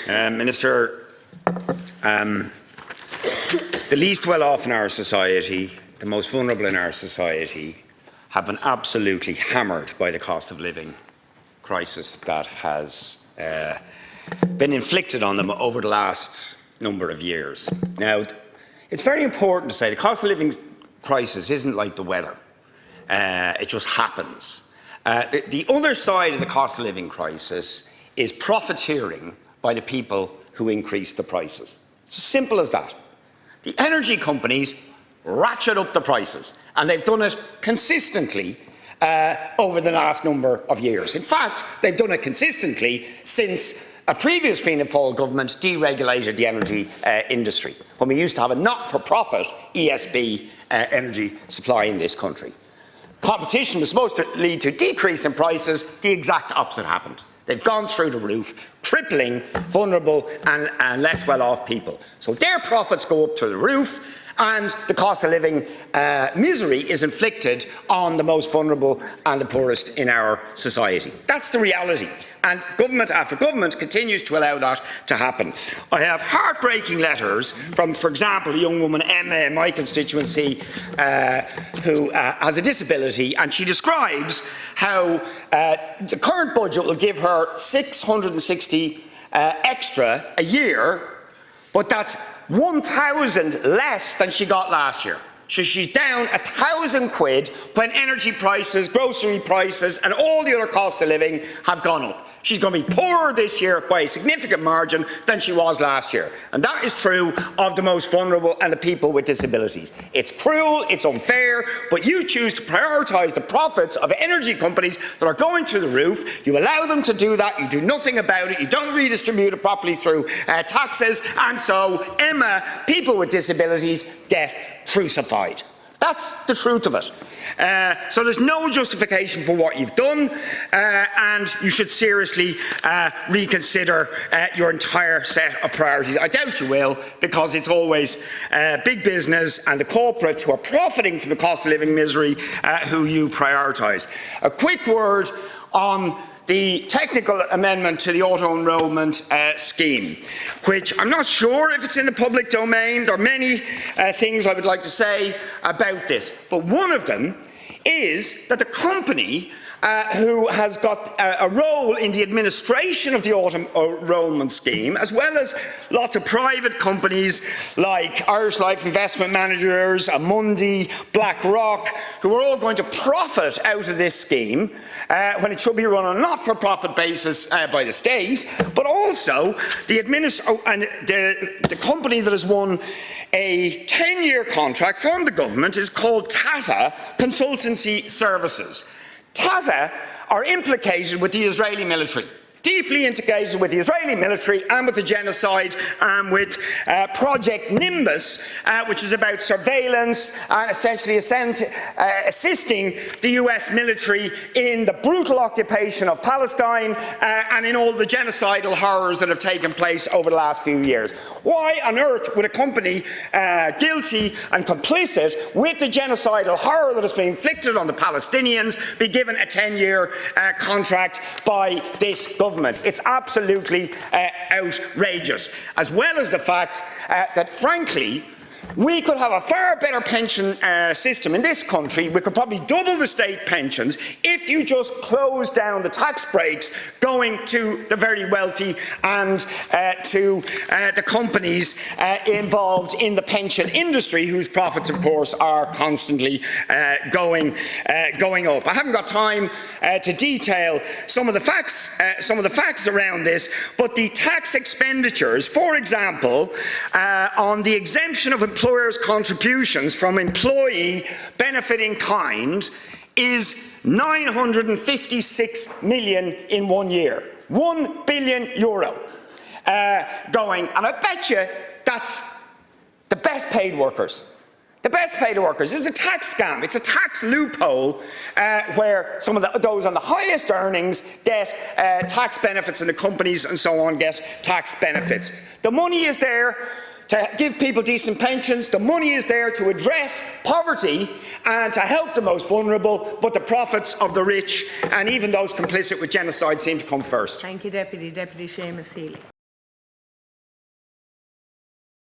Minister, the least well-off in our society, the most vulnerable in our society, have been absolutely hammered by the cost of living crisis that has been inflicted on them over the last number of years. Now, it's very important to say the cost of living crisis isn't like the weather. It just happens. The other side of the cost of living crisis is profiteering by the people who increase the prices. It's as simple as that. The energy companies ratchet up the prices, and they've done it consistently over the last number of years. In fact, they've done it consistently since a previous Fianna Fáil government deregulated the energy industry, when we used to have a not-for-profit ESB energy supply in this country. Competition was supposed to lead to a decrease in prices. The exact opposite happened. They've gone through the roof, crippling vulnerable and less well-off people. So their profits go up to the roof, and the cost of living misery is inflicted on the most vulnerable and the poorest in our society. That's the reality. And government after government continues to allow that to happen. I have heartbreaking letters from, for example, a young woman, Emma, in my constituency, who has a disability, and she describes how the current budget will give her $660 extra a year, but that's 1,000 less than she got last year. So she's down £1,000 when energy prices, grocery prices and all the other costs of living have gone up. She's going to be poorer this year by a significant margin than she was last year. And that is true of the most vulnerable and the people with disabilities. It's cruel, it's unfair, but you choose to prioritise the profits of energy companies that are going through the roof. You allow them to do that, you do nothing about it, you don't redistribute it properly through taxes, and so, Emma, people with disabilities get crucified. That's the truth of it. So there's no justification for what you've done, and you should seriously reconsider your entire set of priorities. I doubt you will, because it's always big business and the corporates who are profiting from the cost of living misery who you prioritise. A quick word on the technical amendment to the auto-enrolment scheme, which I'm not sure if it's in the public domain. There are many things I would like to say about this, but one of them is that the company who has got a role in the administration of the auto-enrolment scheme, as well as lots of private companies like Irish Life Investment Managers, Amundi, BlackRock, who are all going to profit out of this scheme when it should be run on a not-for-profit basis by the state, but also the company that has won a 10-year contract from the government is called Tata Consultancy Services. Tata are implicated with the Israeli military, deeply integrated with the Israeli military and with the genocide and with Project Nimbus, which is about surveillance and essentially assisting the US military in the brutal occupation of Palestine and in all the genocidal horrors that have taken place over the last few years. Why on earth would a company guilty and complicit with the genocidal horror that has been inflicted on the Palestinians be given a 10-year contract by this government? It's absolutely outrageous, as well as the fact that, frankly, we could have a far better pension system in this country. We could probably double the state pensions if you just closed down the tax breaks going to the very wealthy and to the companies involved in the pension industry, whose profits, of course, are constantly going up. I haven't got time to detail some of the facts around this, but the tax expenditures, for example, on the exemption of employers' contributions from employee benefit in kind is €956 million in 1 year. €1 billion going, and I bet you that's the best paid workers. The best paid workers. It's a tax scam. It's a tax loophole where some of those on the highest earnings get tax benefits, and the companies and so on get tax benefits. The money is there to give people decent pensions. The money is there to address poverty and to help the most vulnerable, but the profits of the rich and even those complicit with genocide seem to come first. Thank you, Deputy. Deputy Seamus Healy.